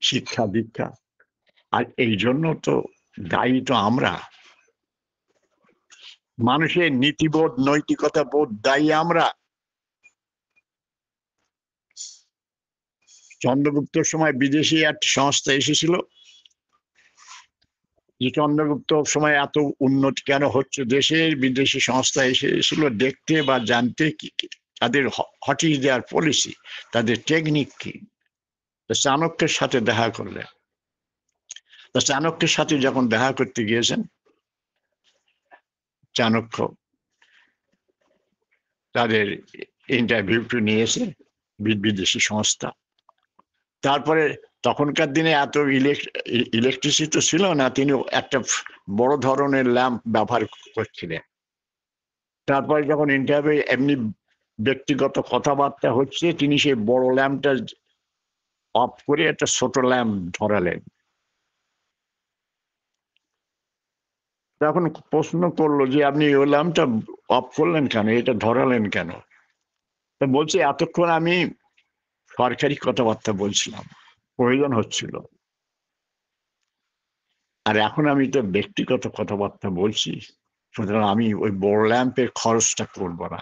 শিক্ষা দীক্ষা। আর এই জন্য তো দায়ী তো আমরা, মানুষের নীতিবোধ নৈতিকতা বোধ দায়ী আমরা। চন্দ্রগুপ্তর সময় বিদেশি একটা সংস্থা এসেছিল, যে চন্দ্রগুপ্ত সময় এত উন্নতি কেন হচ্ছে দেশের, বিদেশি সংস্থা এসেছিল দেখতে বা জানতে কি তাদের হোয়াট ইজ দেয়ার পলিসি, তাদের টেকনিক কি। চাণক্যের সাথে দেখা করলেন। চাণক্যের সাথে যখন দেখা করতে গিয়েছেন, চাণক্য তাদের ইন্টারভিউটি নিয়েছে বিদেশি সংস্থা। তারপরে তখনকার দিনে এত ইলেকট্রিসিটি তো ছিল না, তিনি একটা বড় ধরনের ল্যাম্প ব্যবহার করছিলেন। তারপরে যখন ইন্টারভিউ এমনি ব্যক্তিগত কথাবার্তা হচ্ছে, তিনি সেই বড় ল্যাম্পটা অফ করে একটা ছোট ল্যাম্প ধরালেন। তখন প্রশ্ন করলো যে আপনি ওই ল্যাম্পটা অফ করলেন কেন, এটা ধরালেন কেন? তা বলছে এতক্ষণ আমি সরকারি কথাবার্তা বলছিলাম, প্রয়োজন হচ্ছিল, আর এখন আমি তো ব্যক্তিগত কথাবার্তা বলছি, সুতরাং আমি ওই বড় ল্যাম্পের খরচটা করব না।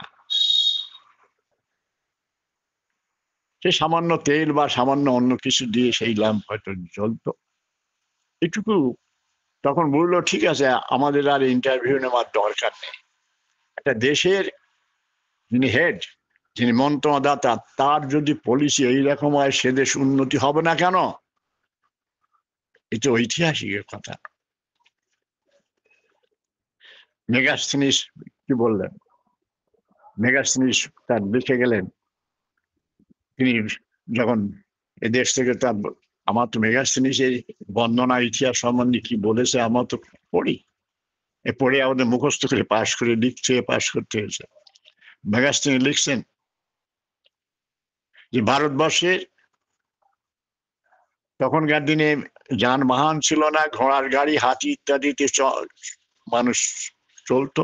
সে সামান্য তেল বা সামান্য অন্য কিছু দিয়ে সেই ল্যাম্প হয়তো জ্বলতো এটুকু। তখন বললো ঠিক আছে, আমাদের আর ইন্টারভিউ নেওয়ার দরকার নেই। একটা দেশের যিনি হেড, যিনি মন্ত্রণাদাতা, তার যদি পলিসি এইরকম হয়, সে দেশ উন্নতি হবে না কেন? এটা ঐতিহাসিক কথা। মেগাস্থিনিস কি বললেন? মেগাস্থিনিস তার দেখে গেলেন, তিনি যখন এদেশ থেকে তার, আমার তো মেগাস্থিনিসের বন্দনা ইতিহাস সম্বন্ধে কি বলেছে আমার তো পড়ি, এ পড়ে আমাদের মুখস্থ করে পাশ করে লিখতে পাশ করতে হয়েছে। মেগাস্থিনিস লিখছেন যে ভারতবর্ষের তখনকার দিনে যানবাহন ছিল না, ঘোড়ার গাড়ি হাতি ইত্যাদিতে মানুষ চলতো,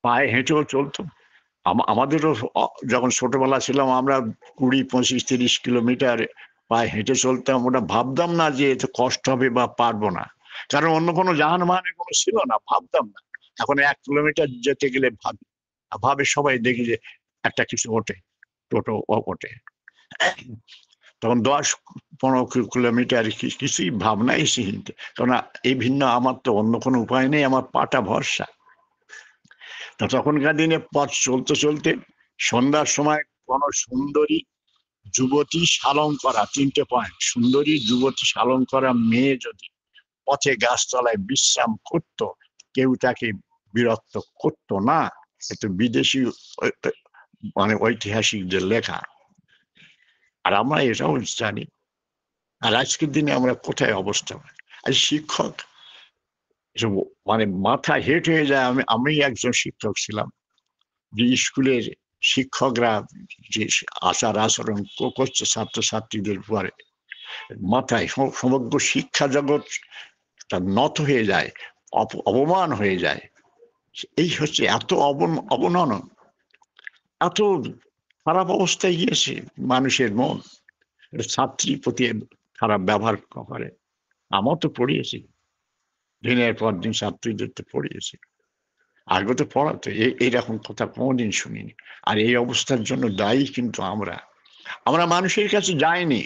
পায়ে হেঁটেও চলতো। আমাদেরও যখন ছোটবেলা ছিলাম আমরা 20, 25, 30 কিলোমিটার পায়ে হেঁটে চলতাম। ওটা ভাবতাম না যে এতে কষ্ট হবে বা পারবো না, কারণ অন্য কোনো যানবাহনের কোনো ছিল না, ভাবতাম না। এখন 1 কিলোমিটার যেতে গেলে ভাবে সবাই, দেখি যে একটা কিছু ওঠে, টোটো ওঠে। তখন 10, 15 কিলোমিটার কিছুই ভাবনাই ছিল, কারণ এই ভিন্ন আমার তো অন্য কোনো উপায় নেই, আমার পাটা ভরসা। তা তখনকার দিনে পথ চলতে চলতে সন্ধ্যার সময় কোন সুন্দরী যুবতী শালঙ্করা, 3টে পয়েন্ট, সুন্দরী যুবতী শালঙ্করা মেয়ে যদি পথে গাছতলায় বিশ্রাম করত, কেউ তাকে বিরক্ত করত না। এটা বিদেশি মানে ঐতিহাসিকদের লেখা, আর আমরা এটাও জানি। আর আজকের দিনে আমরা কোথায় অবস্থা? আর শিক্ষক মানে মাথা হেট হয়ে যায়। আমি একজন শিক্ষক ছিলাম, যে স্কুলের শিক্ষকরা যে আচার আচরণ করছে ছাত্রছাত্রীদের উপরে, মাথায় সমগ্র শিক্ষা জগৎ নত হয়ে যায়, অপমান হয়ে যায়। এই হচ্ছে এত অবনমন, এত খারাপ অবস্থায় গিয়েছে মানুষের মন, ছাত্রীর প্রতি খারাপ ব্যবহার করে। আমার তো পড়িয়েছি, দিনের পর দিন ছাত্রীদের তো পড়িয়েছি, আগে তো পড়াতো, এইরকম কথা কোনোদিন শুনিনি। আর এই অবস্থার জন্য দায়ী কিন্তু আমরা। আমরা মানুষের কাছে যাইনি,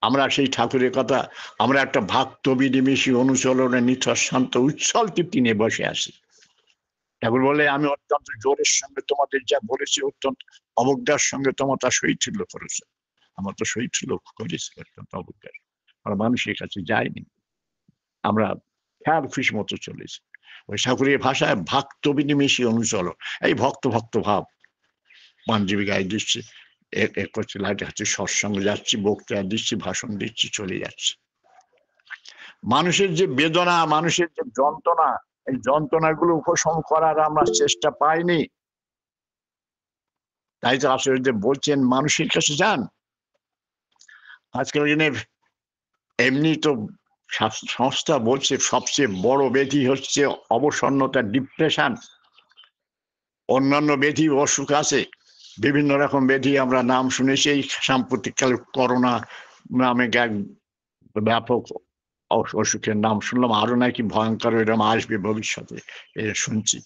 আমরা সেই ঠাকুরের কথা, আমরা একটা ভক্ত বিনিবেশী অনুচরণে নিথর শান্ত উচ্ছল তৃপ্তি নিয়ে বসে আছি। ঠাকুর বলে আমি অত্যন্ত জোরের সঙ্গে তোমাদের যা বলেছি, অত্যন্ত অবজ্ঞার সঙ্গে তোমার তা শৈথিল্য করেছে। আমার তো শৈথিল্য করেছি অত্যন্ত অবজ্ঞার। আমরা মানুষের কাছে যাইনি, আমরা খেয়াল খুশ মতো চলেছি। ওই ঠাকুরের ভাষায় ভক্ত বিনিবেশী অনুচরণ, এই ভক্ত ভক্ত ভাব, পাঞ্জাবি গায়ে দিচ্ছি, করছি, লাইটে হাতে সৎসঙ্গে যাচ্ছি, বক্তৃতা দিচ্ছি, ভাষণ দিচ্ছি, চলে যাচ্ছি। মানুষের যে বেদনা, মানুষের যে যন্ত্রণা, এই যন্ত্রণাগুলো উপশম করার আমরা চেষ্টা পাইনি। তাই তো আসলে বলছেন মানুষের কাছে যান। আজকের দিনে এমনি তো সংস্থা বলছে সবচেয়ে বড় ব্যাধি হচ্ছে অবসন্নতা, ডিপ্রেশন। অন্যান্য ব্যাধি অসুখ আছে, বিভিন্ন রকম ব্যাধি আমরা নাম শুনেছি। এই সাম্প্রতিককালে করোনা নামে এক ব্যাপক অসুখের নাম শুনলাম, আরো নাকি ভয়ঙ্কর এরকম আসবে ভবিষ্যতে, এ শুনছি।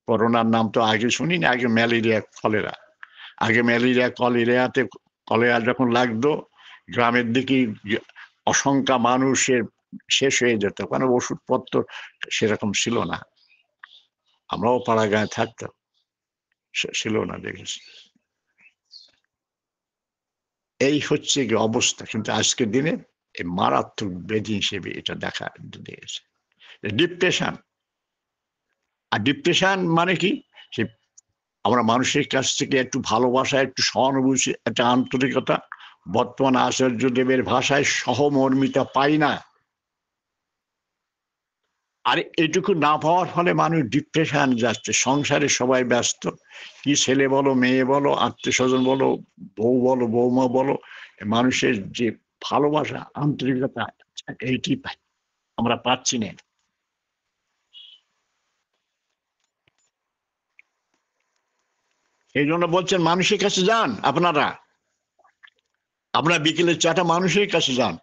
করোনার নাম তো আগে শুনিনি, আগে ম্যালেরিয়া, কলেরা। আগে ম্যালেরিয়া, কলেরা যখন লাগতো, গ্রামের দিকে অসংখ্য মানুষের শেষ হয়ে যেত, কারণ ওষুধপত্র সেরকম ছিল না। আমরাও পাড়া গায়ে থাকতাম, ছিল না, দেখেছি। এই হচ্ছে কি অবস্থা। কিন্তু আজকের দিনে এই মারাত্মক ব্যাধি হিসেবে এটা দেখা দিয়েছে ডিপ্রেশন। আর ডিপ্রেশন মানে কি, সে আমরা মানুষের কাছ থেকে একটু ভালোবাসা, একটু সহানুভূতি, একটা আন্তরিকতা, বর্তমান আচার্যদেবের ভাষায় সহমর্মিতা পাই না। আর এটুকু না পাওয়ার ফলে মানুষ ডিপ্রেশন যাচ্ছে। সংসারে সবাই ব্যস্ত, কি ছেলে বলো, মেয়ে বলো, আত্মীয় স্বজন বলো, বউ বলো, বৌমা বলো, মানুষের যে ভালোবাসা, আন্তরিকতা, এইটি আমরা পাচ্ছি না। এই জন্য বলছেন মানুষের কাছে যান, আপনারা বিকেলের চাটা মানুষের কাছে যান।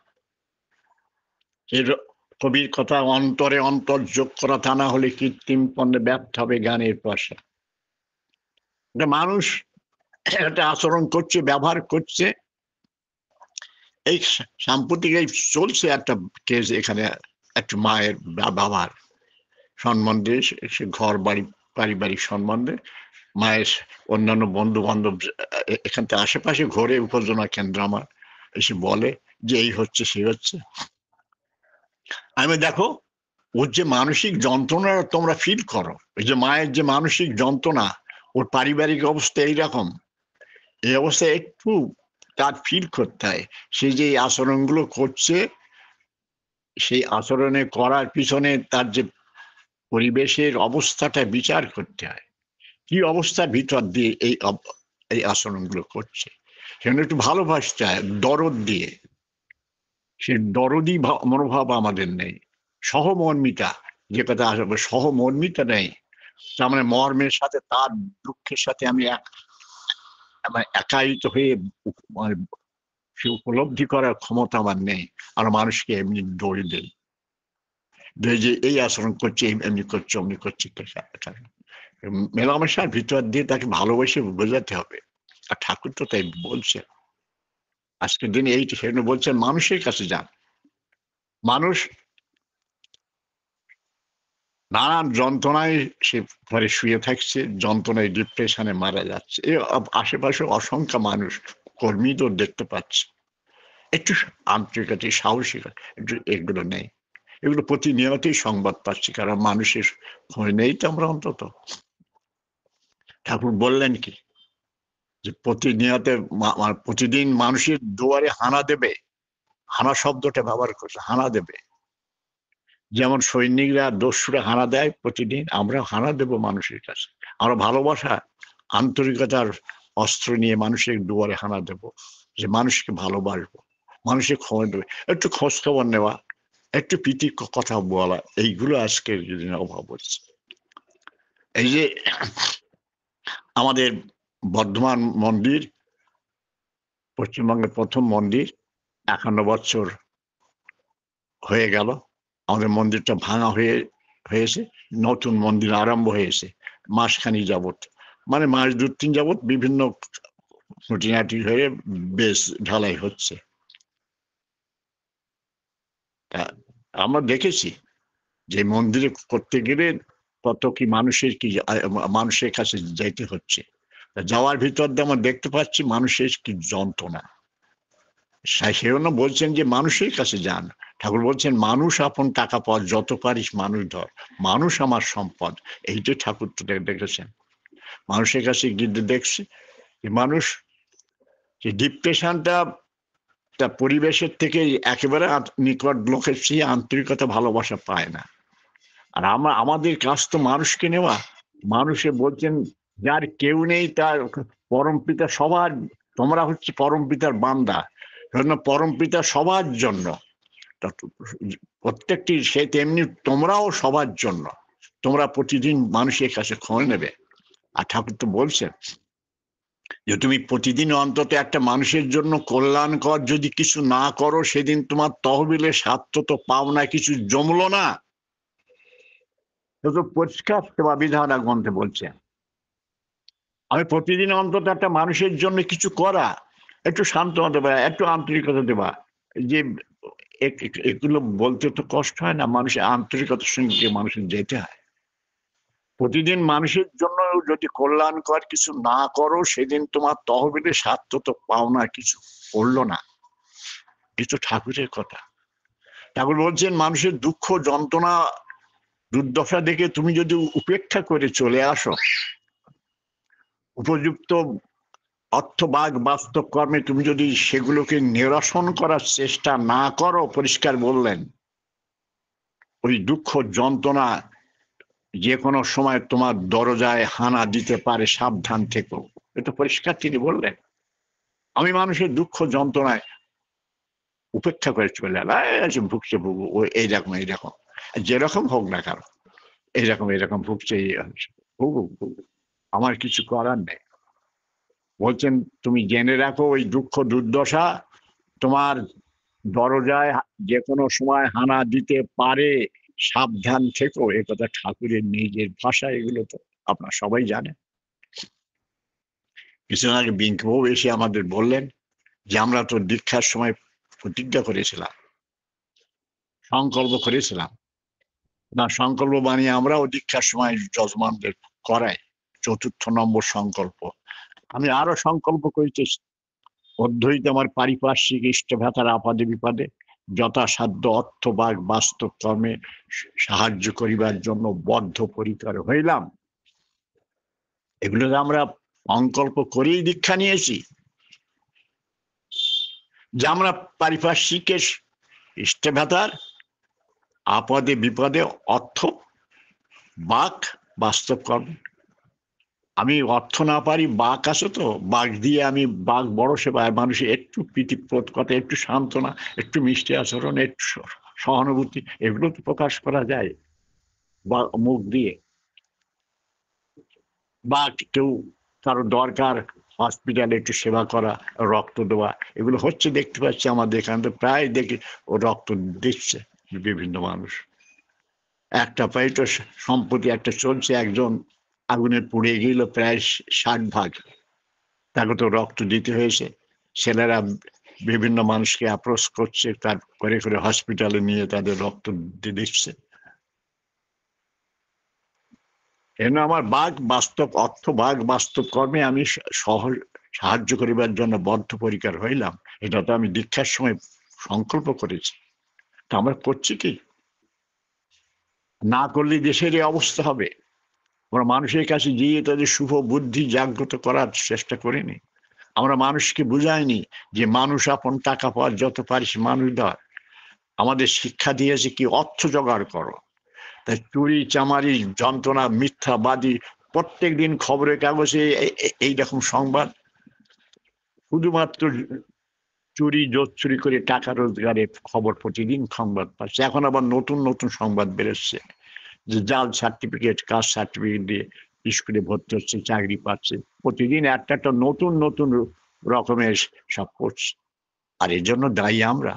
এর কবির কথা, অন্তরে অন্তর যোগ করা, তা না হলে কৃত্রিম পণ্যে ব্যর্থ হবে গানের পয়সা। মানুষ একটা আচরণ করছে, ব্যবহার করছে। এই সাম্প্রতিক এই চলছে একটা কেস এখানে, একটা মায়ের বাবার সম্বন্ধে, সে ঘর বাড়ি পারিবারিক সম্বন্ধে, মায়ের অন্যান্য বন্ধু বান্ধব এখান থেকে আশেপাশে ঘরে উপজনা কেন্দ্র আমার এসে বলে যে এই হচ্ছে, সেই হচ্ছে। আমি দেখো, ওর যে মানসিক যন্ত্রণা তোমরা ফিল করো, এই যে মায়ের যে মানসিক যন্ত্রণা, ওর পারিবারিক অবস্থা এইরকম, এই অবস্থায় একটু তার ফিল করতে হয়। সে যে আচরণগুলো করছে, সেই আচরণে করার পিছনে তার যে পরিবেশের অবস্থাটা বিচার করতে হয়, কি অবস্থার ভিতর দিয়ে এই আচরণগুলো করছে। সেখানে একটু ভালোবাসতে হয়, দরদ দিয়ে। সে দরদি মনোভাব আমাদের নেই, সহমর্মিতা, যে কথা আসবে, সহমর্মিতা নেই। তার মানে মর্মের সাথে, তার দুঃখের সাথে আমি একায়িত হয়ে মানে সে উপলব্ধি করার ক্ষমতা আমার নেই। আর মানুষকে এমনি দৌড়ে দেই, যে এই আচরণ করছে, এমনি করছে, অমনি করছে। মেলামেশার ভিতর দিয়ে তাকে ভালোবেসে বোঝাতে হবে। আর ঠাকুর তো তাই বলছে আজকের দিনে, এই সেজন্য বলছেন মানুষের কাছে যান। মানুষ নানান যন্ত্রণায় সে ঘরে শুয়ে থাকছে, যন্ত্রণায় ডিপ্রেশনে মারা যাচ্ছে। আশেপাশে অসংখ্য মানুষ, কর্মী তো দেখতে পাচ্ছে। একটু আন্তরিকতা, সাহসিকতা, একটু এগুলো নেই। এগুলো প্রতিনিয়তই সংবাদ পাচ্ছি, কারণ মানুষের খোঁজ নেই তো আমরা অন্তত। ঠাকুর বললেন কি, যে প্রতিনিয়ত প্রতিদিন মানুষের দুয়ারে হানা দেবে। হানা শব্দটা ব্যবহার করছে, হানা দেবে। যেমন সৈনিকরা, দস্যুরা হানা দেয় প্রতিদিন, আমরা হানা দেব মানুষের কাছে। আমরা ভালোবাসা, আন্তরিকতার অস্ত্র নিয়ে মানুষের দুয়ারে হানা দেব, যে মানুষকে ভালোবাসবো, মানুষের খবর দেবে, একটু খোঁজ খবর নেওয়া, একটু প্রীতি কথা বলা, এইগুলো আজকের দিনে অভাব হচ্ছে। এই যে আমাদের বর্ধমান মন্দির, পশ্চিমবঙ্গের প্রথম মন্দির, 51 বছর হয়ে গেল। আমাদের মন্দিরটা ভাঙা হয়েছে, নতুন মন্দির আরম্ভ হয়েছে মাসখানি যাবত, মানে মাস 2-3 যাবত বিভিন্ন খুঁটিনাটি হয়ে বেশ ঢালাই হচ্ছে। তা আমরা দেখেছি যে মন্দিরে করতে গেলে কত কি মানুষের কাছে যাইতে হচ্ছে। যাওয়ার ভিতর দিয়ে আমরা দেখতে পাচ্ছি মানুষের কি যন্ত্রণা। সেজন্য বলছেন যে মানুষের কাছে যান। ঠাকুর বলছেন মানুষ আপন টাকা পথ, যত পারিস মানুষ ধর, মানুষ আমার সম্পদ। এইটাই ঠাকুর তো দেখেছেন। মানুষের কাছে গিয়ে দেখছি যে মানুষ, যে ডিপ্রেশনটা তা পরিবেশের থেকে একেবারে নিকট লোকের চেয়ে আন্তরিকতা, ভালোবাসা পায় না। আর আমাদের কাজ তো মানুষকে নেওয়া। মানুষে বলছেন যার কেউ নেই, তার পরম পিতা সবার, তোমরা হচ্ছে পরম পিতার বান্দা। পরম পিতা সবার জন্য, প্রত্যেকটি সে তেমনি তোমরাও সবার জন্য। তোমরা প্রতিদিন মানুষের কাছে খোঁজ নেবে। আর ঠাকুর তো বলছেন যে তুমি প্রতিদিন অন্তত একটা মানুষের জন্য কল্যাণকর যদি কিছু না করো, সেদিন তোমার তহবিলে স্বার্থ তো পাওনা কিছু জমলো না। তো পরিষ্কার সেবা বিধানা গ্রন্থে বলছে আমি প্রতিদিন অন্তত একটা মানুষের জন্য কিছু করা, একটু সান্ত্বনা দেবা, একটু আন্তরিকতা দেবা। যে এগুলো বলতে তো কষ্ট হয় না, মানুষের আন্তরিকতার সঙ্গে মানুষের যেতে হয়। প্রতিদিন মানুষের জন্য যদি কল্যাণকর কিছু না করো, সেদিন তোমার তহবিলে স্বার্থ তো পাওনা কিছু করলো না। কিছু ঠাকুরের কথা। ঠাকুর বলছেন মানুষের দুঃখ যন্ত্রণা দুর্দশা দেখে তুমি যদি উপেক্ষা করে চলে আসো, উপযুক্ত অর্থবাগ বাস্তব কর্মে তুমি যদি সেগুলোকে নিরসন করার চেষ্টা না করো, পরিষ্কার বললেন ওই দুঃখ যন্ত্রণা যে কোনো সময় তোমার দরজায় হানা দিতে পারে, সাবধান থেকো। এটা পরিষ্কার তিনি বললেন। আমি মানুষের দুঃখ যন্ত্রণায় উপেক্ষা করে চলে এলাম, ভুগছে ভুগু, ও এইরকম এইরকম, যেরকম হোক না কারো, এইরকম এইরকম ভুগছে, ভুগুক ভুগুক, আমার কিছু করার নেই। বলছেন তুমি জেনে রাখো ওই দুঃখ দুর্দশা তোমার দরজায় যে কোনো সময় হানা দিতে পারে, সাবধান থেকো। এ কথা ঠাকুরের নিজের ভাষা, এগুলো তো আপনারা সবাই জানেন। কিছুদিন আগে বিঙ্কবাবু এসে আমাদের বললেন যে আমরা তো দীক্ষার সময় প্রতিজ্ঞা করেছিলাম, সংকল্প করেছিলাম, না সংকল্প বানিয়ে আমরাও দীক্ষার সময় যজমানদের করাই, ৪র্থ নম্বর সংকল্প। আমি আরো সংকল্প করিতেছি, অধ্যয়িত আমার পারিপার্শ্বিক ইষ্ট ভেতার আপাদে বিপাদে যথাসাধ্য অর্থবাগ বাস্তব কর্মে সাহায্য করিবার জন্য বদ্ধপরিকর হইলাম। এগুলো আমরা সংকল্প করেই দীক্ষা নিয়েছি, যে আমরা পারিপার্শ্বিকের ইষ্ট ভেতার আপদে বিপদে অর্থ বাক বাস্তব কর্ম। আমি অর্থ না পারি, বাক আছে তো, বাক দিয়ে আমি বাক বড় সেবায় মানুষের একটু প্রীতিপ্রদ কথা, একটু সান্ত্বনা, একটু মিষ্টি আচরণ, একটু সহানুভূতি, এগুলো তো প্রকাশ করা যায় বা মুখ দিয়ে। বা কেউ কারো দরকার, হসপিটালে একটু সেবা করা, রক্ত দেওয়া, এগুলো হচ্ছে, দেখতে পাচ্ছি আমাদের এখানে তো প্রায় দেখি ও রক্ত দিচ্ছে বিভিন্ন মানুষ। একটা পাই তো সম্প্রতি একটা চলছে, একজন আগুনে পুড়ে গেল প্রায় 60 ভাগ, তাকে তো রক্ত দিতে হয়েছে। ছেলেরা বিভিন্ন মানুষকে অ্যাপ্রোচ করছে, তার করে করে হসপিটালে নিয়ে তাদের রক্ত দিচ্ছে। এজন্য আমার বাঘ বাস্তব অর্থ বাঘ বাস্তব কর্মে আমি সাহায্য করিবার জন্য বদ্ধপরিকর হইলাম। এটা তো আমি দীক্ষার সময় সংকল্প করেছি। তা আমরা করছি কি? না করলে দেশের এই অবস্থা হবে। আমরা মানুষের কাছে গিয়ে তাদের শুভ বুদ্ধি জাগ্রত করার চেষ্টা করিনি। আমরা মানুষকে বুঝাইনি যে মানুষ আপন, টাকা পাওয়ার যত পারিস মানুষ ধর। আমাদের শিক্ষা দিয়েছে কি, অর্থ জোগাড় করো। তাই চুরি চামারি যন্ত্রণা মিথ্যাবাদী, প্রত্যেক দিন খবরের কাগজে এইরকম সংবাদ, শুধুমাত্র চুরি জোচ্চুরি করে টাকা রোজগারের খবর প্রতিদিন সংবাদ পাচ্ছে। এখন আবার নতুন নতুন সংবাদ বেরোচ্ছে যে জাল সার্টিফিকেট, কাস্ট সার্টিফিকেট দিয়ে স্কুলে ভর্তি হচ্ছে, চাকরি পাচ্ছে। প্রতিদিন একটা একটা নতুন নতুন রকমের সব করছে। আর এর জন্য দায়ী আমরা।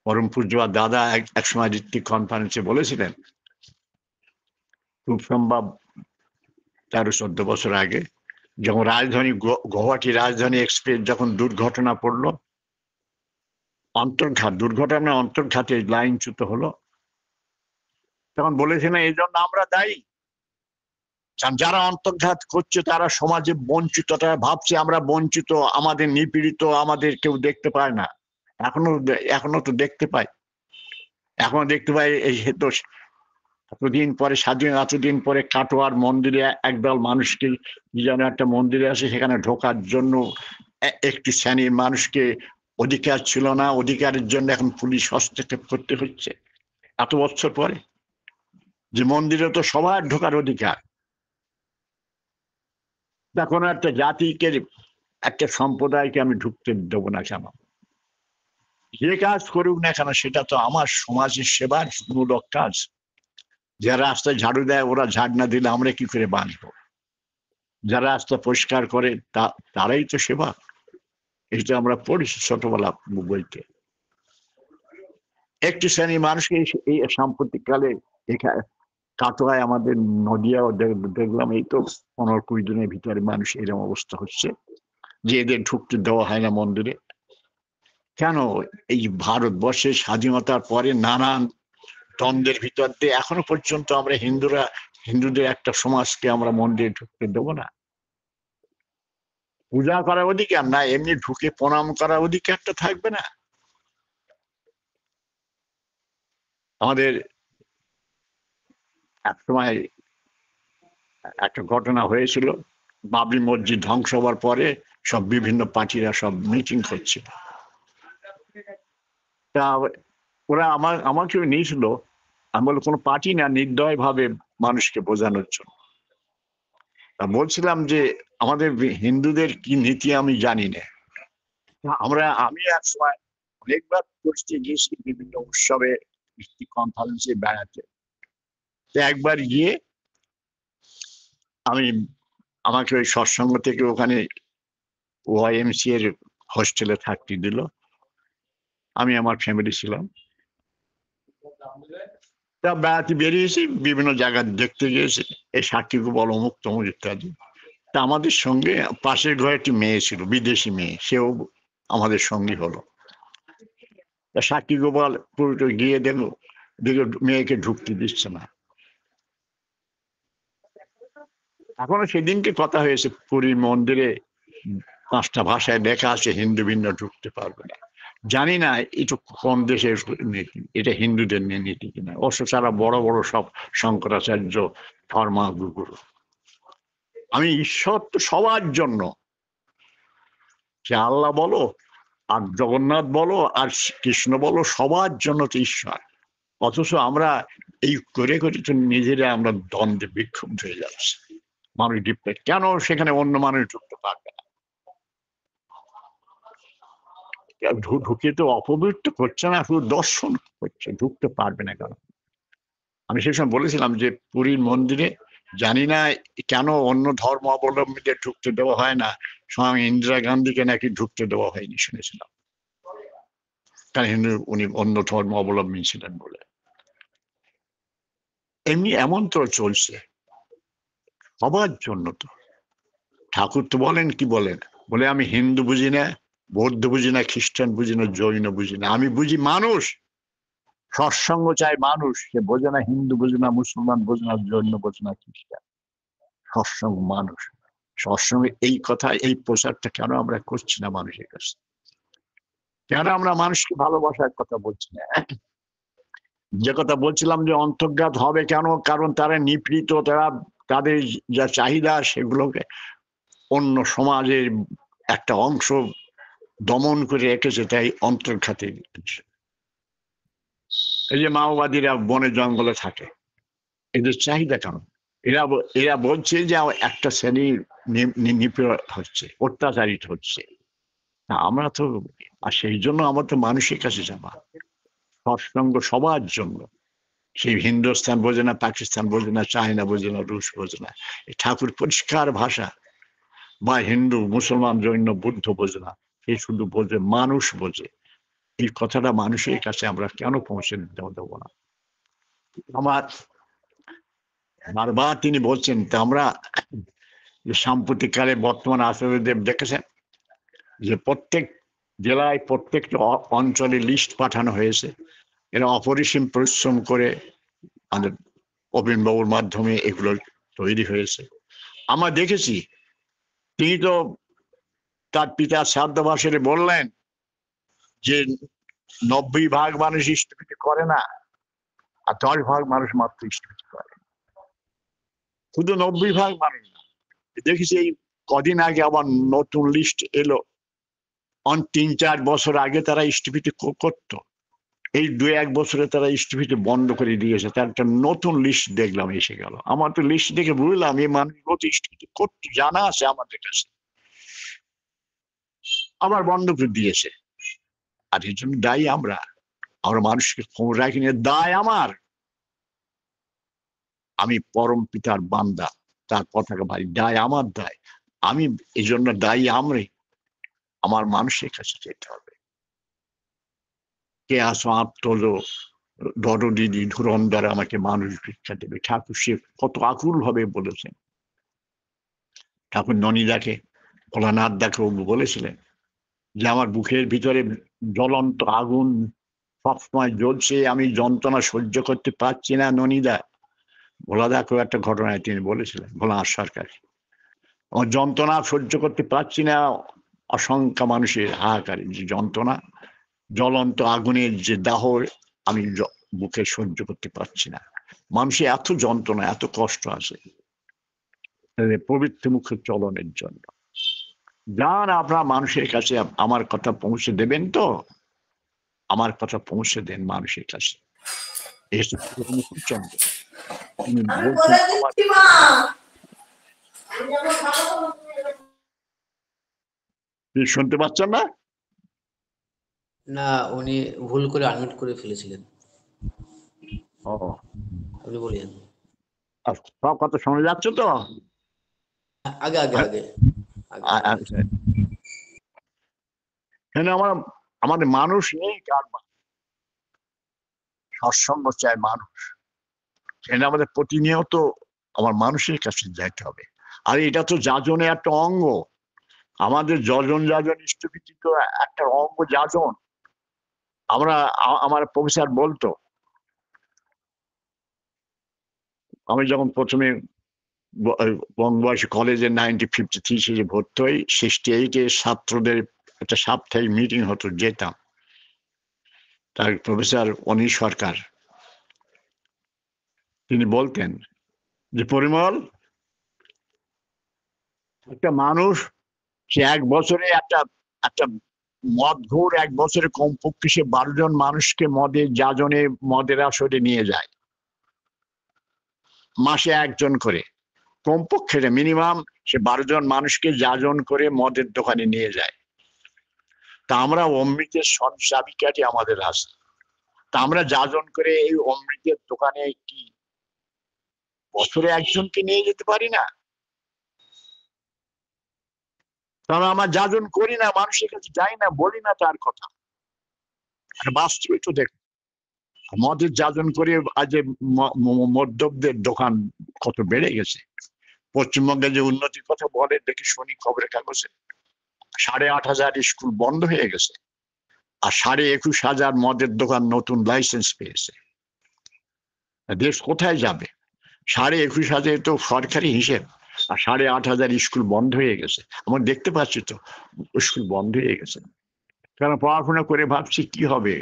পরম পূজ্য দাদা এক সময় ঋত্বিক কনফারেন্সে বলেছিলেন, খুব সম্ভব 13-14 বছর আগে, যখন রাজধানী গৌহাটি রাজধানী এক্সপ্রেস যখন দুর্ঘটনা পড়লো, দুর্ঘটনা অন্তর্ঘাতে লাইনচ্যুত হলো, তখন বলেছেন এই জন্য আমরা দায়ী। যারা অন্তর্ঘাত করছে তারা সমাজে বঞ্চিত, তারা ভাবছে আমরা বঞ্চিত, আমাদের নিপীড়িত, আমাদের কেউ দেখতে পায় না। এখনো তো দেখতে পাই, এখনো দেখতে পাই। এই তো এতদিন পরে স্বাধীন, এতদিন পরে কাটোয়ার মন্দিরে একদল মানুষকে, কি যেন একটা মন্দিরে আছে, সেখানে ঢোকার জন্য একটি শ্রেণীর মানুষকে অধিকার ছিল না, অধিকারের জন্য এখন পুলিশ হস্তক্ষেপ করতে হচ্ছে এত বছর পরে। যে মন্দিরে তো সবার ঢোকার অধিকার। তা কোনো একটা জাতিকে, একটা সম্প্রদায়কে আমি ঢুকতে দেবো না কেন? যে কাজ করুক না কেন সেটা তো আমার সমাজের সেবার মূলক কাজ। যারা রাস্তায় ঝাড়ু দেয়, ওরা ঝাড় না দিলে আমরা কি করে বাঁচবো? যারা রাস্তা পরিষ্কার করে তারাই তো সেবা। এটা আমরা পড়েছি ছোটবেলা বইতে। একটি শ্রেণী মানুষকে এই সাম্প্রতিককালে কাটোয়ায় আমাদের নদিয়াও দেখলাম এই তো 15-20 দিনের ভিতরে মানুষ এরকম অবস্থা হচ্ছে যে এদের ঢুকতে দেওয়া হয় না মন্দিরে। কেন? এই ভারতবর্ষের স্বাধীনতার পরে নানান দ্বন্দ্বের ভিতর দিয়ে এখনো পর্যন্ত আমরা হিন্দুদের একটা সমাজকে আমরা মন্দিরে ঢুকতে দেবো না? পূজা করার অধিকার না, এমনি ঢুকে প্রণাম করার অধিকারটা থাকবে না? আমাদের এক সময় একটা ঘটনা হয়েছিল, বাবরি মসজিদ ধ্বংস হওয়ার পরে সব বিভিন্ন পার্টিরা সব মিটিং করছিল। তা ওরা আমাকে নিয়েছিল, আমি বললাম কোনো পার্টি না, নির্দয় ভাবে মানুষকে বোঝানোর জন্য। তা বলছিলাম যে আমাদের হিন্দুদের কি নীতি আমি জানি না। আমি এক সময় অনেকবার করতে গিয়েছি বিভিন্ন উৎসবে, কনফারেন্সে বেড়াতে। একবার গিয়ে আমাকে ওই সৎসঙ্গ থেকে ওখানে ওয়াইএমসি এর হোস্টেলে থাকতে দিল। আমি আমার ফ্যামিলি ছিলাম। তা বেড়াতে বেরিয়েছি, বিভিন্ন জায়গা দেখতে গিয়েছি, এই সাক্ষীগোপাল অমুক তমুক ইত্যাদি। তা আমাদের সঙ্গে পাশের ঘরে একটি মেয়ে ছিল, বিদেশি মেয়ে, সেও আমাদের সঙ্গী হলো। তা সাক্ষীগোপাল পুরোটা গিয়ে দেখলো মেয়েকে ঢুকতে দিচ্ছে না। এখনো সেদিনকে কথা হয়েছে, পুরীর মন্দিরে 5টা ভাষায় লেখা আছে হিন্দু ভিন্ন ঢুকতে পারবে না। জানি না এটা কোন দেশের নীতি, এটা হিন্দুদের নীতি কিনা। অবশ্য সারা বড় বড় সব শঙ্করাচার্য ধর্মগুরু। আমি ঈশ্বর তো সবার জন্য, সে আল্লাহ বলো আর জগন্নাথ বলো আর কৃষ্ণ বলো, সবার জন্য তো ঈশ্বর। অথচ আমরা এই করে করে তো নিজেরা আমরা দ্বন্দ্বে বিক্ষুব্ধ হয়ে যাচ্ছি। মানুষ ডিপ্রেস কেন? সেখানে অন্য মানুষ ঢুকতে পারবে না। ঢুকে তো অপবিত্র করছে না, শুধু দর্শন করছে, ঢুকতে পারবে না কেন? আমি সেই সময় বলেছিলাম যে পুরীর মন্দিরে জানি না কেন অন্য ধর্ম অবলম্বীদের ঢুকতে দেওয়া হয় না, স্বয়ং ইন্দিরা গান্ধীকে নাকি ঢুকতে দেওয়া হয়নি শুনেছিলাম, কারণ উনি অন্য ধর্ম অবলম্বী ছিলেন বলে। এমনি এমন তো চলছে সবার জন্য। তো ঠাকুর তো বলেন, কি বলেন, বলে আমি হিন্দু বুঝি না, বৌদ্ধ বুঝি না, খ্রিস্টান বুঝি না, জৈন বুঝি না, আমি বুঝি মানুষ। সৎসঙ্গ চাই মানুষ, সে বোঝে না হিন্দু, বোঝে না মুসলমান, বোঝে না জৈন, বোঝে না খ্রিস্টান। সৎসঙ্গ মানুষ। সৎসঙ্গে এই কথা, এই প্রচারটা কেন আমরা করছি না মানুষের কাছে? কেন আমরা মানুষকে ভালোবাসার কথা বলছি না? যে কথা বলছিলাম যে অন্তর্ঘাত হবে কেন? কারণ তারা নিপীড়িত, তাদের যা চাহিদা সেগুলোকে অন্য সমাজের একটা অংশ দমন করে রেখেছে, তাই অন্তর্ঘাতে। এই যে মাওবাদীরা বনে জঙ্গলে থাকে, এদের চাহিদা কেন? এরা বলছে যে একটা শ্রেণী নিপীড়ন হচ্ছে, অত্যাচারিত হচ্ছে। আমরা তো, আর সেই জন্য আমার তো মানুষের কাছে যাওয়া, সৎসঙ্গ সবার জন্য। সেই হিন্দুস্তান বোঝে না, পাকিস্তান বোঝে না, চায়না বোঝে না, রুশ বোঝে না। ঠাকুর পরিষ্কার ভাষা, বা হিন্দু, মুসলমান, জৈন, বুদ্ধ বোঝে না, সে শুধু বোঝে মানুষ বোঝে। এই কথাটা মানুষের কাছে আমরা কেন পৌঁছে দেবো না? আমার বারবার তিনি বলছেন, তা আমরা সাম্প্রতিককালে বর্তমান আচার্যদেব দেখেছেন যে প্রত্যেক জেলায়, প্রত্যেকটা অঞ্চলে লিস্ট পাঠানো হয়েছে। এরা অপরিসীম পরিশ্রম করে আমাদের অবিনবাবুর মাধ্যমে এগুলো তৈরি হয়েছে। আমরা দেখেছি তিনি তো তার পিতার শ্রাদ্ধ ভাষণে বললেন যে 90% মানুষ ইষ্টভৃতি করে না, আর 10% মানুষ মাত্র ইষ্টভৃতি করে। শুধু 90% মানুষ না, দেখেছি এই কদিন আগে আবার নতুন লিস্ট এলো, 3-4 বছর আগে তারা ইষ্টভৃতি করতো, এই 2-1 বছরে তারা ইষ্টভৃতি বন্ধ করে দিয়েছে। তার একটা নতুন লিস্ট দেখলাম এসে গেল। আমার তো লিস্ট দেখে বুঝলাম এই মানুষগুলো তো ইষ্টভৃতি করতে জানা আছে আমাদের কাছে, আবার বন্ধ করে দিয়েছে। আর এর জন্য দায়ী আমরা মানুষকে খবর রাখিনি। দায় আমার, আমি পরম পিতার বান্দা, তার পতাকা ভাই দায় আমার দায়, আমি এই জন্য দায়ী, আমার মানুষের কাছে যেতে হবে। কে আসো আত্মলো দরদিদি ধুরন্ধর আমাকে মানুষ ভিক্ষা দেবে, ঠাকুর সে কত আকুল ভাবে বলেছেন। ঠাকুর ননীদাকে, ভোলানাথ দাকে বলেছিলেন যে আমার বুকের ভিতরে জ্বলন্ত আগুন সবসময় জ্বলছে, আমি যন্ত্রণা সহ্য করতে পারছি না ননীদা। ভোলাদাকেও একটা ঘটনায় তিনি বলেছিলেন, ভোলানাথ সরকার, আমার যন্ত্রণা সহ্য করতে পারছি না, অসংখ্য মানুষের হাহাকারে যে যন্ত্রণা, জ্বলন্ত আগুনের যে দাহ, আমি বুকে সহ্য করতে পারছি না। মানুষের এত যন্ত্রণা, এত কষ্ট আছে পবিত্র মুখে চলনের জন্য। যান আপনার মানুষের কাছে, আমার কথা পৌঁছে দেবেন তো, আমার কথা পৌঁছে দেন মানুষের কাছে। তিনি বলছেন শুনতে পাচ্ছেন না? না, উনি ভুল করে আনমিউট করে ফেলেছিলেন। ও, আপনি বলেন। সব কথা শোনা যাচ্ছে তো? আগে আগে আগে আচ্ছা, আমাদের মানুষ নেই, কার সৎসঙ্গ চায় মানুষ, সেটা আমাদের প্রতিনিয়ত আমার মানুষের কাছে যাইতে হবে। আর এটা তো যাজনে একটা অঙ্গ, আমাদের যজন ইষ্টভীতি তো একটা অঙ্গ যাজন। আমার প্রফেসর বলতো, আমি যখন প্রথমে বঙ্গবাসী কলেজে 1953 ভর্তি হই, 68 ছাত্রদের একটা সাপ্তাহিক মিটিং হতো, যেতাম। তার প্রফেসর অনিল সরকার, তিনি বলতেন যে পরিমল, একটা মানুষ সে এক বছরে একটা একটা মদ ঘোর, এক বছরে কমপক্ষে সে 12 জন মানুষকে যাজনে মদের আসরে নিয়ে যায়, মাসে একজন করে, কমপক্ষে মিনিমাম সে 12 জন মানুষকে যাজন করে মদের দোকানে নিয়ে যায়। তা আমরা অমৃতের চাবিকাঠি আমাদের আছে, তা আমরা যাজন করে এই অমৃতের দোকানে কি বছরে একজনকে নিয়ে যেতে পারি না? তাহলে আমরা যাজন করি না, মানুষের কাছে যাই না, বলি না তার কথা। বাস্তবে তো দেখ, মদের যাজন করে আজ মদ্যপদের দোকান কত বেড়ে গেছে। পশ্চিমবঙ্গে যে উন্নতির কথা বলে দেখি, শুনি খবরের কাগজে 8,500 স্কুল বন্ধ হয়ে গেছে, আর 21,000 মদের দোকান নতুন লাইসেন্স পেয়েছে। দেশ কোথায় যাবে? 21,000 তো সরকারি হিসেব, আর 8,500 স্কুল বন্ধ হয়ে গেছে। আমরা দেখতে পাচ্ছি তো স্কুল বন্ধ হয়ে গেছে। কারণ পড়াশোনা করে ভাবছি কি হবে,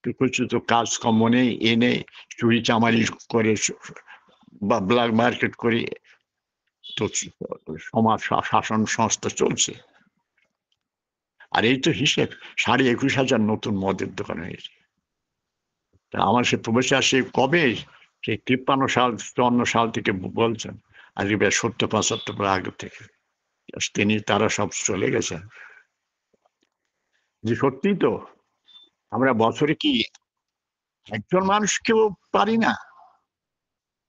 কিছু তো কাজকর্ম নেই, এ নেই, চুরি চামারি করে বা ব্ল্যাক মার্কেট করে তো সমাজ শাসন সংস্থা চলছে। আর এই তো হিসেব, 21,000 নতুন মদের দোকান হয়েছে। তা আমার সে প্রফেসর সে কবে, সেই 53 সাল থেকে বলছেন, আজকে প্রায় 70-75 আগে থেকে তারা সব চলে গেছেন। যে সত্যি তো, আমরা বছরে কি একজন মানুষকেও পারি না?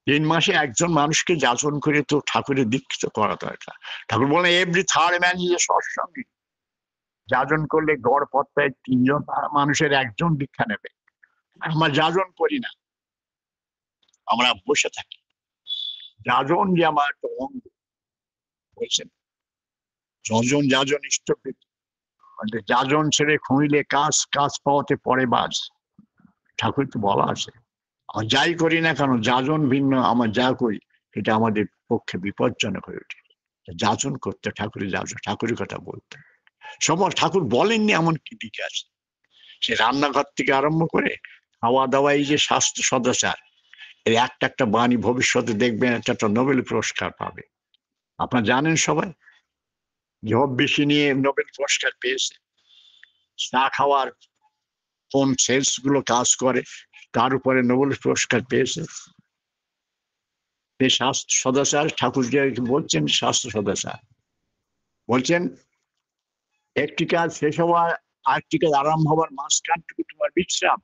3 মাসে একজন মানুষকে যাচন করে তো ঠাকুরের দীক্ষিত করা দরকার। ঠাকুর বলেন every third man is a satsangi. যাজন করলে গড় পত্তায় 3 জন মানুষের একজন দীক্ষা নেবে। আমরা যাজন করি না, আমরা বসে থাকি। যাজন যে আমার একটা অঙ্গ বলছেন, যজন যাজন ইষ্টকৃত, যাজন ছেড়ে খুঁইলে কাজ পাওয়াতে পরে বাজ, ঠাকুর তো বলা আছে। আর যাই করি না কেন, যাজন ভিন্ন, আমার যা করি সেটা আমাদের পক্ষে বিপজ্জনক হয়ে ওঠে। যাজন করতে ঠাকুরের ঠাকুরের কথা বলতে সময় ঠাকুর বলেননি এমন কি দিকে আছে। সে রান্নাঘর থেকে আরম্ভ করে খাওয়া দাওয়া, এই যে স্বাস্থ্য সদাচার, এর একটা একটা বাণী ভবিষ্যতে দেখবেন একটা নোবেল পুরস্কার পাবে। আপনারা জানেন সবাই যে বেশি নিয়ে নোবেল পুরস্কার পেয়েছে। চা খাওয়ার কোন সেলস গুলো কাজ করে তার উপরে নোবেল পুরস্কার পেয়েছে। এই স্বাস্থ্য সদাচার, ঠাকুর যে বলছেন স্বাস্থ্য সদাচার, বলছেন একটি কাজ শেষ হওয়া আরেকটি কাজ আরম্ভ হওয়ার মাঝখানটুকু তোমার বিশ্রাম।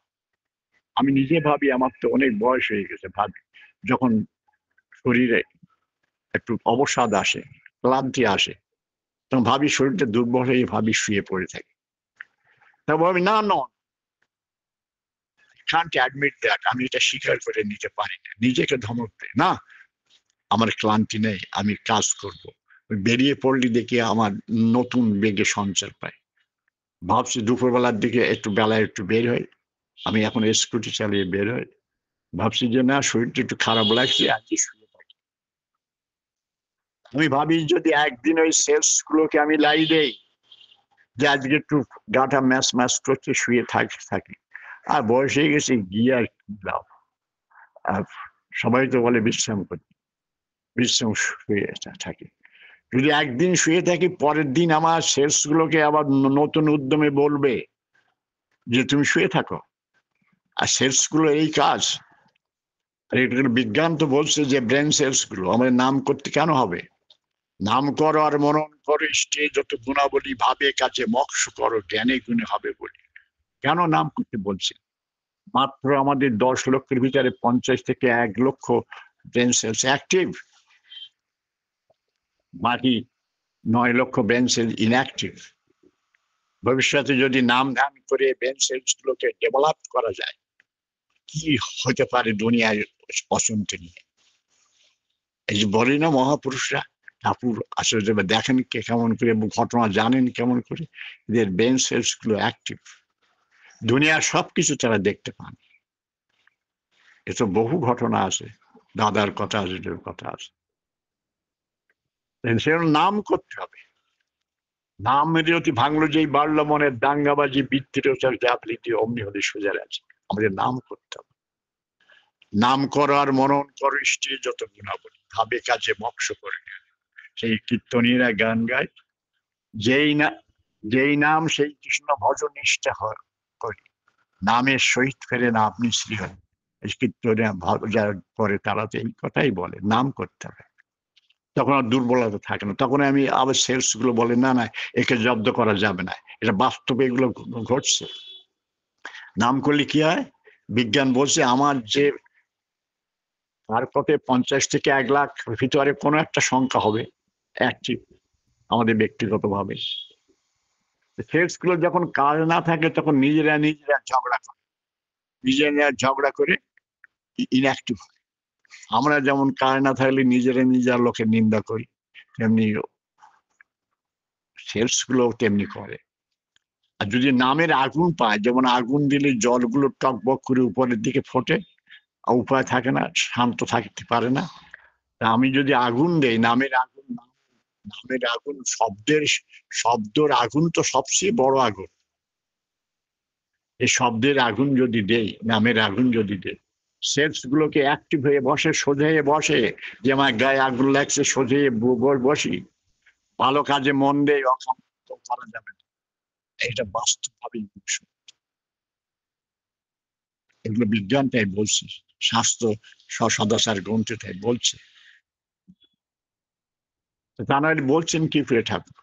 আমি নিজে ভাবি, আমার তো অনেক বয়স হয়ে গেছে, ভাবি যখন শরীরে একটু অবসাদ আসে, ক্লান্তি আসে, তখন ভাবি শরীরটা দুর্বল হয়ে ভাবি শুয়ে পড়ে থাকে। তারপর ভাবি না না, can't admit that, আমি এটা স্বীকার করে নিতে পারি না, নিজেকে ধমক দেয় না, আমার ক্লান্তি নেই, আমি কাজ করব। বেরিয়ে পড়লি দেখি আমার নতুন বেগে সঞ্চার পাই। ভাবছি দুপুরবেলার দিকে একটু বেলায় একটু বের হয়, আমি এখন স্কুটি চালিয়ে বের হই, ভাবছি যে না শরীরটা একটু খারাপ লাগছে, আজকে শুয়ে থাকি। আমি ভাবি যদি একদিন ওই সেলস গুলোকে আমি লাই দেই যে আজকে একটু গাটা ম্যাচ ম্যাচ করছে, শুয়ে থাকি। আর বয়স হয়ে গেছে, গিয়ে আর কি লাভ। আর সবাই তো বলে বিশ্রাম করি, বিশ্রাম শুয়ে থাকি। যদি একদিন শুয়ে থাকি, পরের দিন আমার সেলস গুলোকে আবার নতুন উদ্যমে বলবে যে তুমি শুয়ে থাকো। আর সেলস গুলো এই কাজ। আর এটা বিজ্ঞান তো বলছে যে ব্রেন সেলস গুলো আমাদের নাম করতে কেন হবে? নাম করো আর মনন করো ইষ্টে যত গুণাবলী, ভাবে কাজে মক্ষ করো জ্ঞানে গুণে হবে বলি। কেন নাম করতে বলছে? মাত্র আমাদের 10 লক্ষের ভিতরে 50 থেকে 1 লক্ষ ব্রেন সেলস অ্যাক্টিভ, বাকি 9 লক্ষ ব্রেন সেল ইনঅ্যাক্টিভ। ভবিষ্যতে যদি নাম ধ্যান করে ব্রেন সেলস গুলোকে ডেভেলপ করা যায়, কি হতে পারে দুনিয়ায় অসন্তি নিয়ে। এই যে বলি না মহাপুরুষরা, ঠাকুর আসলে দেখেন কে কেমন করে, ঘটনা জানেন কেমন করে, এদের ব্রেন সেলস গুলো অ্যাক্টিভ, দুনিয়ার সবকিছু তারা দেখতে পান। এত বহু ঘটনা আছে, দাদার কথা আছে, কথা আছে। সেরকম নাম করতে হবে। নাম মেরিয়তি ভাঙলো যেই বাড়লো মনের দাঙ্গাবাজি, বৃত্তির জাপলিতি অমনি হলে সোজা আছে। আমাদের নাম করতে হবে। নাম করো আর মনন করো ইষ্টে যত গুণাবলী, ভাবে কাজে মক্ষ করে। সেই কীর্তনীরা গান গায়, যেই নাম সেই কৃষ্ণ ভজন নিষ্ঠা করি, নামের সহিত ফেরে না আপনি শ্রীহরি। এই কীর্তনে যারা করে তারা তো এই কথাই বলে, নাম করতে হবে। তখন আর দুর্বলতা থাকে না। তখন আমি আবার সেলস গুলো বলে না না, একে জব্দ করা যাবে না। এটা বাস্তবে এগুলো ঘটছে। নাম করলে কি হয়? বিজ্ঞান বলছে আমার যে তার পথে 50 থেকে 1 লাখ ভিতরে কোনো একটা সংখ্যা হবে অ্যাক্টিভ আমাদের ব্যক্তিগত ভাবে। সেলস গুলো যখন কাজ না থাকে তখন নিজেরা ঝগড়া করে, নিজেরা ঝগড়া করে ইনঅ্যাক্টিভ হয়। আমরা যেমন কাজ না থাকলে নিজেরা লোকের নিন্দা করি, তেমনি সেলস গুলো তেমনি করে। আর যদি নামের আগুন পায়, যেমন আগুন দিলে জলগুলো টকবক করে উপরের দিকে ফোটে, আর উপায় থাকে না, শান্ত থাকতে পারে না। তা আমি যদি আগুন দেই, নামের আগুন, নামের আগুন, শব্দের আগুন তো সবচেয়ে বড় আগুন। এই শব্দের আগুন যদি দেই, নামের আগুন যদি দেই, সেলস গুলোকে অ্যাক্টিভ হয়ে বসে, সোজা হয়ে বসে, যে আমার গায়ে আগুন লাগছে, সোজা হয়ে বসি, ভালো কাজে মন দেয়, অকাম করা যাবে না। এটা বাস্তবভাবে এগুলো বিজ্ঞান তাই বলছে, স্বাস্থ্য সদাচার গ্রন্থে তাই বলছে। তা নয় বলছেন কি করে ঠাকুর?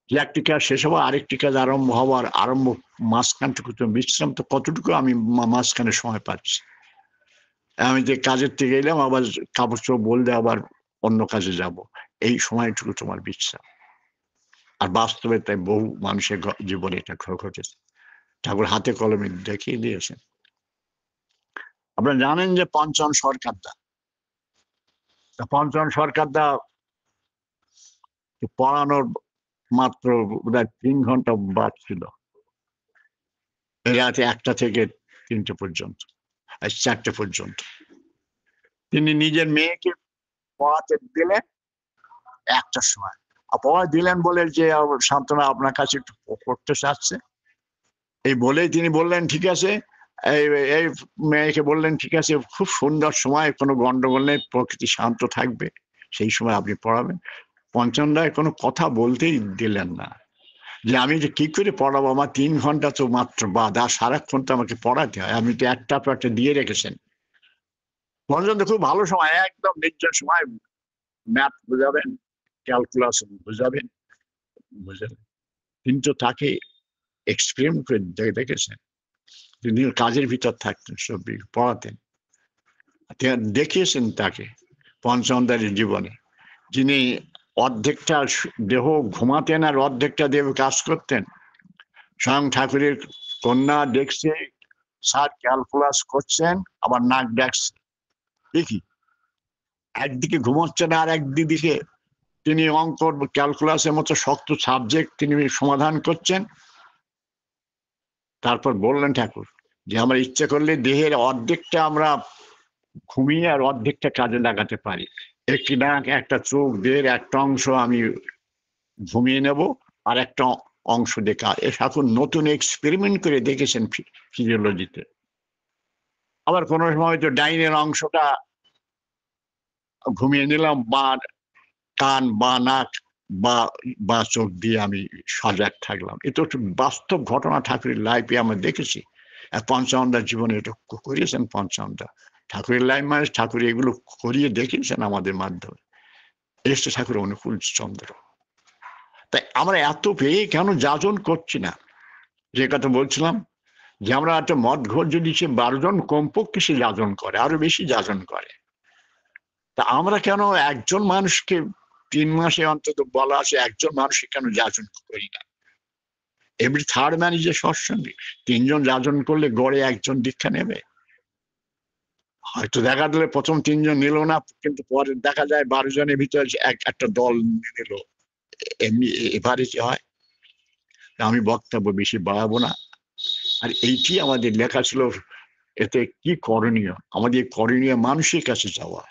যে একটি কাজ শেষ হওয়া আরেকটি কাজ আরম্ভ মাঝখানটুকু তো বিশ্রাম তো কতটুকু আমি মাঝখানে সময় পাচ্ছি। আমি যে কাজের থেকে এলাম, আবার কাপড় চোপড় বললে আবার অন্য কাজে যাব, এই সময়টুকু তোমার বিশ্রাম। আর বাস্তবে তাই বহু মানুষের জীবনে এটা ঘটেছে, ঠাকুর হাতে কলমে দেখিয়ে দিয়েছেন। আপনারা জানেন যে পঞ্চম সরকারদা, পঞ্চম সরকারদা পড়ানোর মাত্র 3 ঘন্টা বাদ ছিল, রাতে 1টা থেকে 3টে পর্যন্ত, 4টে পর্যন্ত। তিনি নিজের মেয়েকে পড়াতে দিলেন 1টার সময়, পড়া দিলেন বলে যে সান্ত্বনা আপনার কাছে একটু পড়তে চাচ্ছে, এই বলেই তিনি বললেন ঠিক আছে, এই মেয়েকে বললেন ঠিক আছে, খুব সুন্দর সময়, কোনো গন্ডগোল নেই, প্রকৃতি শান্ত থাকবে, সেই সময় আপনি পড়াবেন। পঞ্চম রায় কোনো কথা বলতেই দিলেন না, যে আমি যে কি করে পড়াবো, আমার 3 ঘন্টা তো মাত্র বাদ, আর সারাক্ষণ তো আমাকে পড়াতে হয়, আপনি তো একটা পর একটা দিয়ে রেখেছেন। পঞ্চম খুব ভালো সময়, একদম নির্জন সময়, ম্যাথ বোঝাবেন, ক্যালকুলাস বোঝাবেন, বুঝলেন। কিন্তু তাকে এক্সপেরিমেন্ট করে দেখেছেন, তিনি কাজের ভিতর থাকতেন, পড়াতেন, দেখিয়েছেন তাকে পঞ্চমদারের জীবনে। যিনি অর্ধেকটা দেহ ঘুমাতেন আর অর্ধেকটা দেহ কাজ করতেন। স্বয়ং ঠাকুরের কন্যা দেখছে স্যার ক্যালকুলাস করছেন, আবার নাক ডাকছে। দেখি একদিকে ঘুমাচ্ছেন আর একদিকে তিনি অঙ্ক ক্যালকুলাসের মতো শক্ত সাবজেক্ট তিনি সমাধান করছেন। তারপর বললেন ঠাকুর যে আমরা ইচ্ছে করলে দেহের অর্ধেকটা আমরা ঘুমিয়ে আর অর্ধেকটা কাজে লাগাতে পারি। একটি নাক, একটা চোখ, দেহের একটা অংশ আমি ঘুমিয়ে নেব, আর একটা অংশ দেখা। এ ঠাকুর নতুন এক্সপেরিমেন্ট করে দেখেছেন ফিজিওলজিতে। আবার কোনো সময় তো ডাইনের অংশটা ঘুমিয়ে নিলাম, বা কান বা নাক বা বা চোখ দিয়ে আমি সজাগ থাকলাম। এ তো বাস্তব ঘটনা, ঠাকুরের লাইফে আমরা দেখেছি। আর পঞ্চানন্দার জীবনে এটা করিয়েছেন পঞ্চানন্দা। ঠাকুরের লাইফ মানে ঠাকুর এগুলো করিয়ে দেখিয়েছেন আমাদের মাধ্যমে। এসছে ঠাকুর অনুকূল চন্দ্র। তাই আমরা এত পেয়ে কেন যাজন করছি না? যে কথা বলছিলাম যে আমরা একটা মদ ঘর যদি সে 12 জন কমপক্ষে সে যাজন করে, আরো বেশি যাজন করে, তা আমরা কেন একজন মানুষকে 3 মাসে অন্তত বলা আছে একজন মানুষকে কেন যাজন করি না? Every third man is a satsangi. 3 জন যাজন করলে গড়ে একজন দীক্ষা নেবে। হয়তো দেখা দিলে প্রথম 3 জন নিল না, কিন্তু পরে দেখা যায় 12 জনের ভিতরে একটা দল নিল। এমনি এভারেজ হয়। আমি বক্তব্য বেশি বাড়াবো না। আর এইটি আমাদের লেখা ছিল। এতে কি করণীয়? আমাদের করণীয় মানুষের কাছে যাওয়া।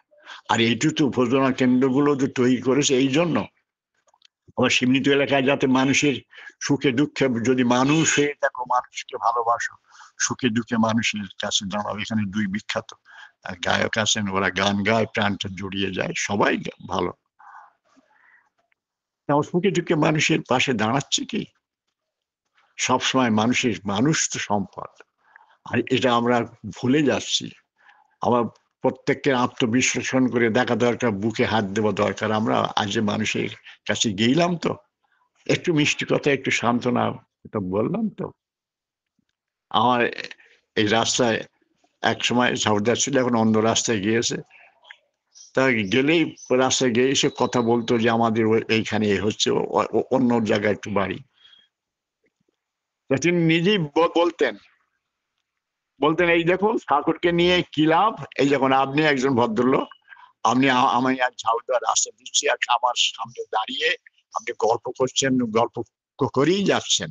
আর এইটুকু তো উপজনা কেন্দ্রগুলো তো তৈরি করেছে এই জন্য, আবার সীমিত এলাকায় যাতে মানুষের সুখে দুঃখে, যদি মানুষ হয়ে থাকো মানুষকে ভালোবাসো, সুখে দুঃখে মানুষের কাছে দাঁড়াও। এখানে 2 বিখ্যাত গায়ক আছেন, ওরা গান গায়, প্রাণটা জড়িয়ে যায়, সবাই ভালো। তাও সুখে দুঃখে মানুষের পাশে দাঁড়াচ্ছে কি? সবসময় মানুষ তো সম্পদ। আর এটা আমরা ভুলে যাচ্ছি। আমার প্রত্যেককে আত্মবিশ্লেষণ করে দেখা দরকার, বুকে হাত দেওয়া দরকার। আমরা আজ মানুষের কাছে গেলাম তো, একটু মিষ্টি কথা, একটু সান্ত্বনা, এটা বললাম তো। আমার এই রাস্তায় এক সময় ঝাউদার ছিল, এখন অন্য রাস্তায় গিয়েছে। তা গেলেই রাস্তায় গিয়ে এসে কথা বলতো যে আমাদের এইখানে হচ্ছে, অন্য জায়গায় একটু বাড়ি। তা তিনি নিজেই বলতেন এই দেখুন ঠাকুরকে নিয়ে কি লাভ। এই যখন আপনি একজন ভদ্রলোক, আপনি আমি এক ঝাউদার রাস্তা দিচ্ছি, আর আমার সামনে দাঁড়িয়ে আপনি গল্প করছেন, গল্প করেই যাচ্ছেন।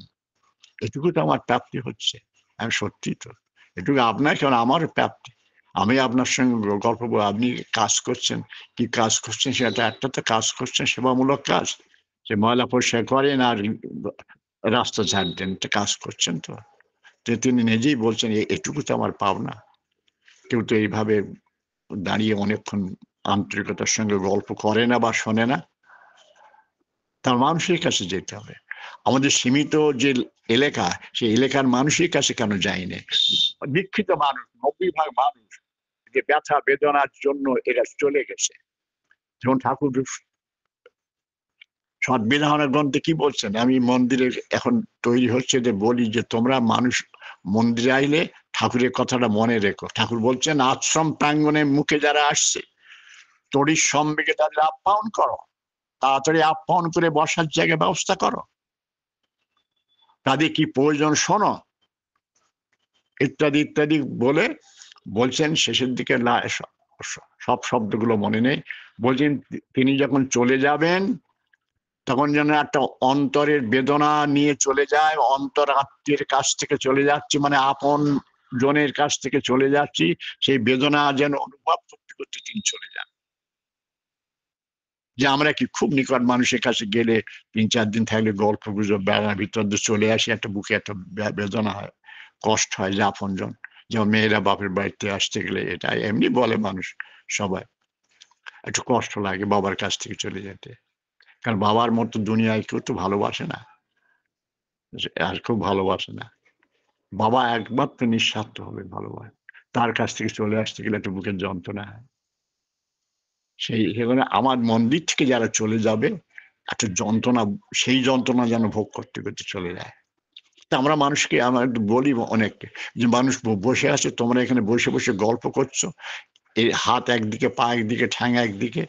এটুকু তো আমার প্রাপ্তি হচ্ছে। আমি সত্যি তো এটুকু আপনার কেন আমার প্রাপ্তি। আমি আপনার সঙ্গে গল্প, আপনি কাজ করছেন, কি কাজ করছেন সেটা একটা তো কাজ করছেন, সেবামূলক কাজ। সে ময়লা পরিষ্কার করেন আর রাস্তা ঝাড় দেন, কাজ করছেন তো। তিনি নিজেই বলছেন এটুকু তো আমার পাওনা। কেউ তো এইভাবে দাঁড়িয়ে অনেকক্ষণ আন্তরিকতার সঙ্গে গল্প করে না বা শোনে না। তার মানুষের কাছে যেতে হবে। আমাদের সীমিত যে এলাকা, সেই এলাকার মানুষের কাছে কেন যায়নি? দীক্ষিত মানুষ 90% মানুষ যে ব্যথা বেদনার জন্য এরা চলে গেছে। যেমন ঠাকুর সৎবিধানের গ্রন্থে কি বলছেন? আমি মন্দিরে এখন তৈরি হচ্ছে যে বলি যে তোমরা মানুষ মন্দিরে আইলে ঠাকুরের কথাটা মনে রেখো। ঠাকুর বলছেন আশ্রম প্রাঙ্গণের মুখে যারা আসছে তড়িৎ সম্বেগে তাদের আপ্যায়ন করো, তাড়াতাড়ি আপ্যায়ন করে বসার জায়গায় ব্যবস্থা করো, তাদের কি প্রয়োজন শোনো, ইত্যাদি ইত্যাদি বলে বলছেন। শেষের দিকে সব শব্দগুলো মনে নেই, বলছেন তিনি যখন চলে যাবেন তখন যেন একটা অন্তরের বেদনা নিয়ে চলে যায়। অন্তর আত্মীয়ের কাছ থেকে চলে যাচ্ছি, মানে আপন জনের কাছ থেকে চলে যাচ্ছি, সেই বেদনা যেন অনুভব করতে করতে তিনি চলে যান। যে আমরা কি খুব নিকট মানুষের কাছে গেলে 3-4 দিন থাকলে গল্প গুজব বেড়ার ভিতর দিয়ে চলে আসি, একটা বুকে একটা বেদনা হয়, কষ্ট হয় যে আপনজন। যেমন মেয়েরা বাপের বাড়িতে আসতে গেলে এটা এমনি বলে মানুষ, সবাই একটু কষ্ট লাগে বাবার কাছ থেকে চলে যেতে। কারণ বাবার মতো দুনিয়ায় কেউ তো ভালোবাসে না, আর খুব ভালোবাসে না। বাবা একমাত্র নিঃস্বার্থ হবে ভালোবাসে, তার কাছ থেকে চলে আসতে গেলে একটু বুকের যন্ত্রণা হয়। সেখানে আমার মন্দির থেকে যারা চলে যাবে একটা যন্ত্রণা, সেই যন্ত্রণা যেন ভোগ করতে করতে চলে যায়। তা আমরা মানুষকে, আমরা বলি অনেককে যে মানুষ বসে আছে, তোমরা এখানে বসে বসে গল্প করছো, এই হাত একদিকে, পা একদিকে, ঠ্যাং একদিকে।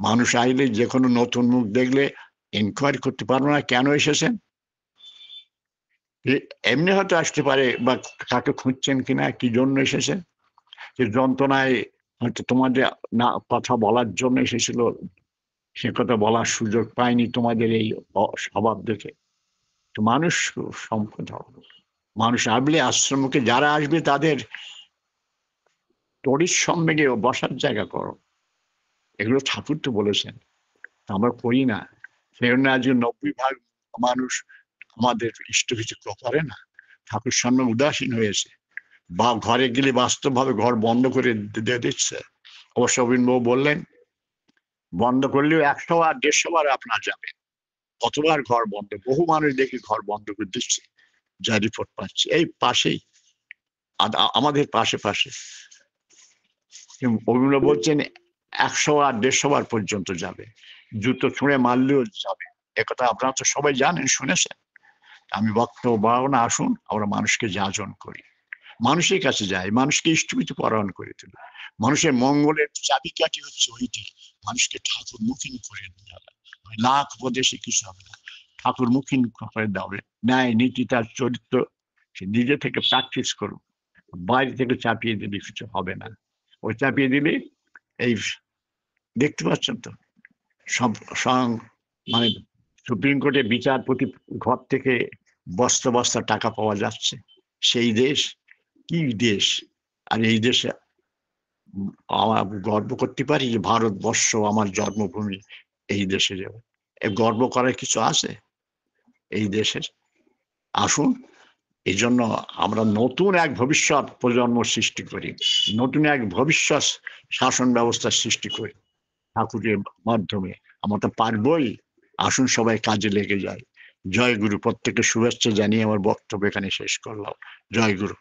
মানুষ আইলে যে কোনো নতুন মুখ দেখলে ইনকোয়ারি করতে পারবো না কেন এসেছেন। এমনি হয়তো আসতে পারে, বা কাকে খুঁজছেন কিনা, কি জন্য এসেছেন, যে যন্ত্রণায় হয়তো তোমাদের না কথা বলার জন্য এসেছিল, সে কথা বলার সুযোগ পায়নি তোমাদের এই স্বভাব দেখে। তো মানুষ সম্পদ হবে। মানুষ আসলে আশ্রমকে যারা আসবে তাদের তড়িৎ সম্বেগে বসার জায়গা করো। এগুলো ঠাকুর তো বলেছেন, আমরা করি না। সেই জন্য আজকে 90% মানুষ আমাদের ইষ্ট কিছু করে না, ঠাকুর সামনে উদাসীন হয়েছে, বা ঘরে গেলে বাস্তবভাবে ঘর বন্ধ করে দিয়ে দিচ্ছে। অবশ্য অবিনবাবু বললেন বন্ধ করলেও 100 আর 150 বার আপনার যাবে, কতবার ঘর বন্ধ, বহু মানুষ দেখি ঘর বন্ধ করে দিচ্ছে, যা রিপোর্ট পাচ্ছি এই পাশেই, আমাদের পাশে পাশে। অবিনবাবু বলছেন 100 আর 150 বার পর্যন্ত যাবে, জুতো ছুঁড়ে মারলেও যাবে। একথা আপনারা তো সবাই জানেন, শুনেছেন। আমি বক্তব্য বাড়াবো না, আসুন আমরা মানুষকে যাজন করি, মানুষের কাছে যাই, মানুষকে ইষ্টমিত পরায়ণ করে তুলি। মানুষের মঙ্গলের চাবিকাঠি হচ্ছে ওইটি, মানুষকে ঠাকুর মুখী করে দেওয়া। লাখ উপদেশে কিছু হবে না, ঠাকুর মুখী করে দেওয়া। ন্যায় নীতি তার চরিত্র সে নিজে থেকে প্র্যাকটিস করুক, বাইরে থেকে চাপিয়ে দিলে কিছু হবে না। ওই চাপিয়ে দিলে এই দেখতে পাচ্ছেন তো, সব মানে সুপ্রিম কোর্টে বিচারপতি ঘর থেকে বস্তা বস্তা টাকা পাওয়া যাচ্ছে। সেই দেশ কি দেশ! আর এই দেশে আমার গর্ব করতে পারি যে ভারতবর্ষ আমার জন্মভূমি, এই দেশে যাবে গর্ব করার কিছু আছে এই দেশের? আসুন, এই জন্য আমরা নতুন এক ভবিষ্যৎ প্রজন্ম সৃষ্টি করি, নতুন এক ভবিষ্যৎ শাসন ব্যবস্থা সৃষ্টি করি ঠাকুরের মাধ্যমে। আমরা তো পারবই। আসুন সবাই কাজে লেগে যায়। জয় গুরু। প্রত্যেককে শুভেচ্ছা জানিয়ে আমার বক্তব্য এখানে শেষ করলাম। জয় গুরু।